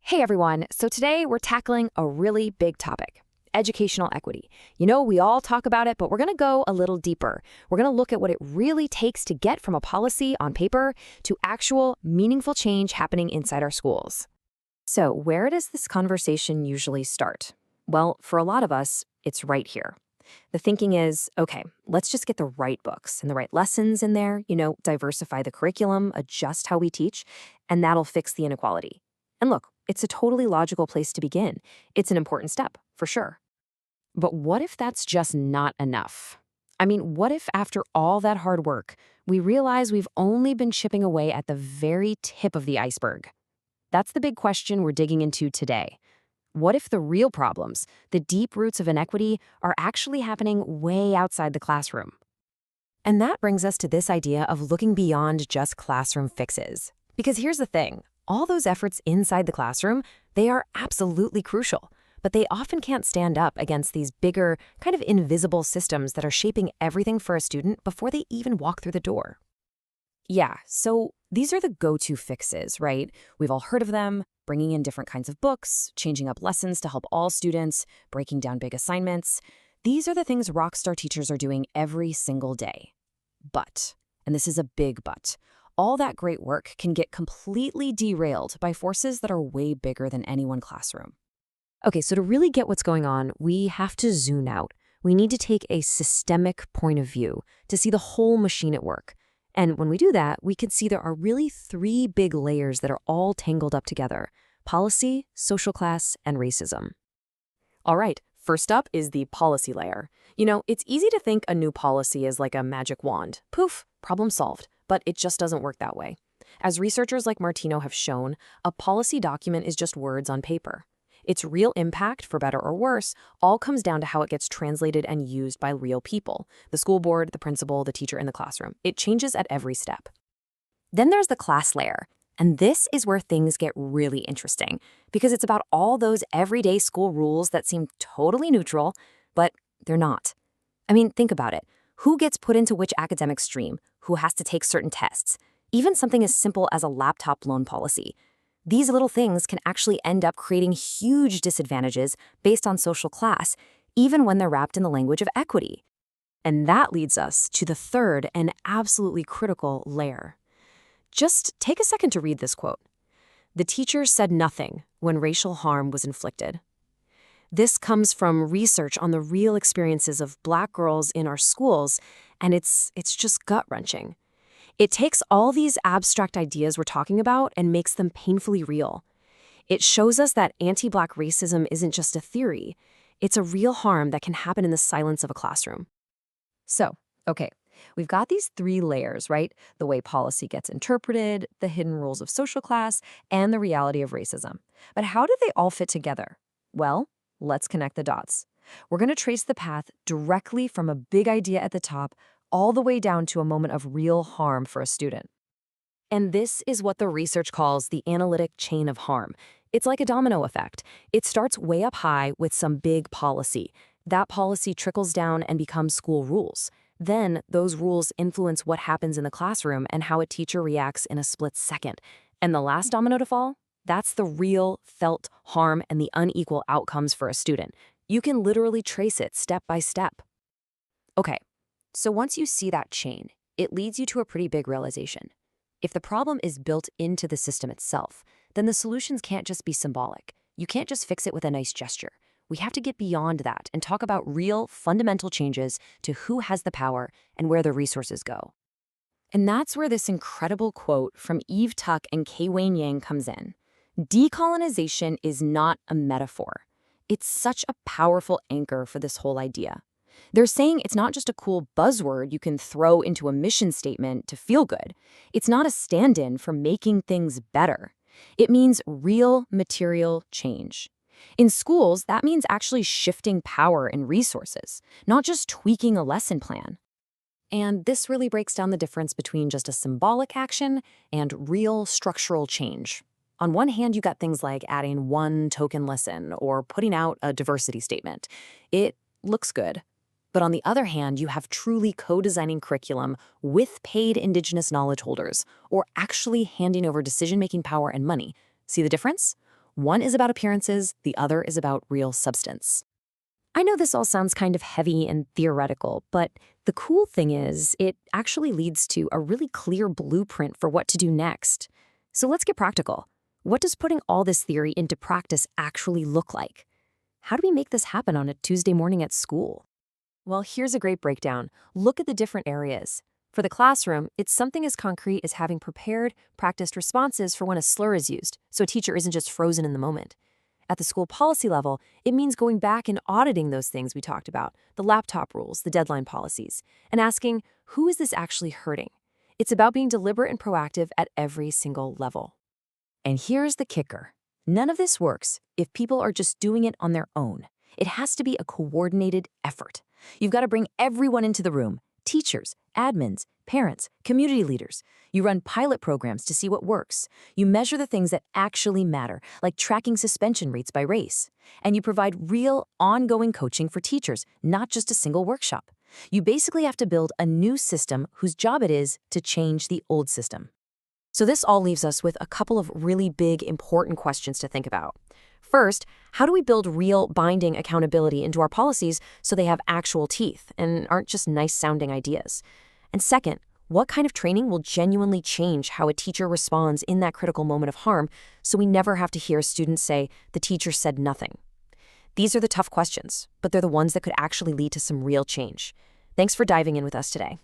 Hey everyone, so today we're tackling a really big topic, educational equity. We all talk about it, but we're going to go a little deeper. We're going to look at what it really takes to get from a policy on paper to actual, meaningful change happening inside our schools. So where does this conversation usually start? Well, for a lot of us, it's right here. The thinking is, okay, let's just get the right books and the right lessons in there, diversify the curriculum, adjust how we teach, and that'll fix the inequality. And look, it's a totally logical place to begin. It's an important step, for sure. But what if that's just not enough? What if after all that hard work, we realize we've only been chipping away at the very tip of the iceberg? That's the big question we're digging into today. What if the real problems, the deep roots of inequity, are actually happening way outside the classroom? And that brings us to this idea of looking beyond just classroom fixes. Because here's the thing. All those efforts inside the classroom, they are absolutely crucial, but they often can't stand up against these bigger, kind of invisible systems that are shaping everything for a student before they even walk through the door. Yeah, so these are the go-to fixes, right? We've all heard of them: bringing in different kinds of books, changing up lessons to help all students, breaking down big assignments. These are the things rockstar teachers are doing every single day. But, and this is a big but, all that great work can get completely derailed by forces that are way bigger than any one classroom. Okay, so to really get what's going on, we have to zoom out. We need to take a systemic point of view to see the whole machine at work. And when we do that, we can see there are really three big layers that are all tangled up together: policy, social class, and racism. All right, first up is the policy layer. It's easy to think a new policy is like a magic wand. Poof, problem solved. But it just doesn't work that way. As researchers like Martino have shown, a policy document is just words on paper. Its real impact, for better or worse, all comes down to how it gets translated and used by real people: the school board, the principal, the teacher in the classroom. It changes at every step. Then there's the class layer. And this is where things get really interesting, because it's about all those everyday school rules that seem totally neutral, but they're not. Think about it. Who gets put into which academic stream? Who has to take certain tests? Even something as simple as a laptop loan policy. These little things can actually end up creating huge disadvantages based on social class, even when they're wrapped in the language of equity. And that leads us to the third and absolutely critical layer. Just take a second to read this quote. "The teacher said nothing when racial harm was inflicted." This comes from research on the real experiences of Black girls in our schools, and it's just gut-wrenching. It takes all these abstract ideas we're talking about and makes them painfully real. It shows us that anti-Black racism isn't just a theory. It's a real harm that can happen in the silence of a classroom. So, okay, we've got these three layers, right? The way policy gets interpreted, the hidden rules of social class, and the reality of racism. But how do they all fit together? Well, let's connect the dots. We're going to trace the path directly from a big idea at the top all the way down to a moment of real harm for a student. And this is what the research calls the analytic chain of harm. It's like a domino effect. It starts way up high with some big policy. That policy trickles down and becomes school rules. Then those rules influence what happens in the classroom and how a teacher reacts in a split second. And the last domino to fall? That's the real, felt harm and the unequal outcomes for a student. You can literally trace it step by step. Okay, so once you see that chain, it leads you to a pretty big realization. If the problem is built into the system itself, then the solutions can't just be symbolic. You can't just fix it with a nice gesture. We have to get beyond that and talk about real, fundamental changes to who has the power and where the resources go. And that's where this incredible quote from Eve Tuck and K. Wayne Yang comes in. Decolonization is not a metaphor. It's such a powerful anchor for this whole idea. They're saying it's not just a cool buzzword you can throw into a mission statement to feel good. It's not a stand-in for making things better. It means real material change. In schools, that means actually shifting power and resources, not just tweaking a lesson plan. And this really breaks down the difference between just a symbolic action and real structural change. On one hand, you got things like adding one token lesson or putting out a diversity statement. It looks good. But on the other hand, you have truly co-designing curriculum with paid Indigenous knowledge holders, or actually handing over decision-making power and money. See the difference? One is about appearances, the other is about real substance. I know this all sounds kind of heavy and theoretical, but the cool thing is it actually leads to a really clear blueprint for what to do next. So let's get practical. What does putting all this theory into practice actually look like? How do we make this happen on a Tuesday morning at school? Well, here's a great breakdown. Look at the different areas. For the classroom, it's something as concrete as having prepared, practiced responses for when a slur is used, so a teacher isn't just frozen in the moment. At the school policy level, it means going back and auditing those things we talked about, the laptop rules, the deadline policies, and asking, who is this actually hurting? It's about being deliberate and proactive at every single level. And here's the kicker. None of this works if people are just doing it on their own. It has to be a coordinated effort. You've got to bring everyone into the room: teachers, admins, parents, community leaders. You run pilot programs to see what works. You measure the things that actually matter, like tracking suspension rates by race. And you provide real, ongoing coaching for teachers, not just a single workshop. You basically have to build a new system whose job it is to change the old system. So this all leaves us with a couple of really big, important questions to think about. First, how do we build real, binding accountability into our policies so they have actual teeth and aren't just nice-sounding ideas? And second, what kind of training will genuinely change how a teacher responds in that critical moment of harm so we never have to hear students say, the teacher said nothing? These are the tough questions, but they're the ones that could actually lead to some real change. Thanks for diving in with us today.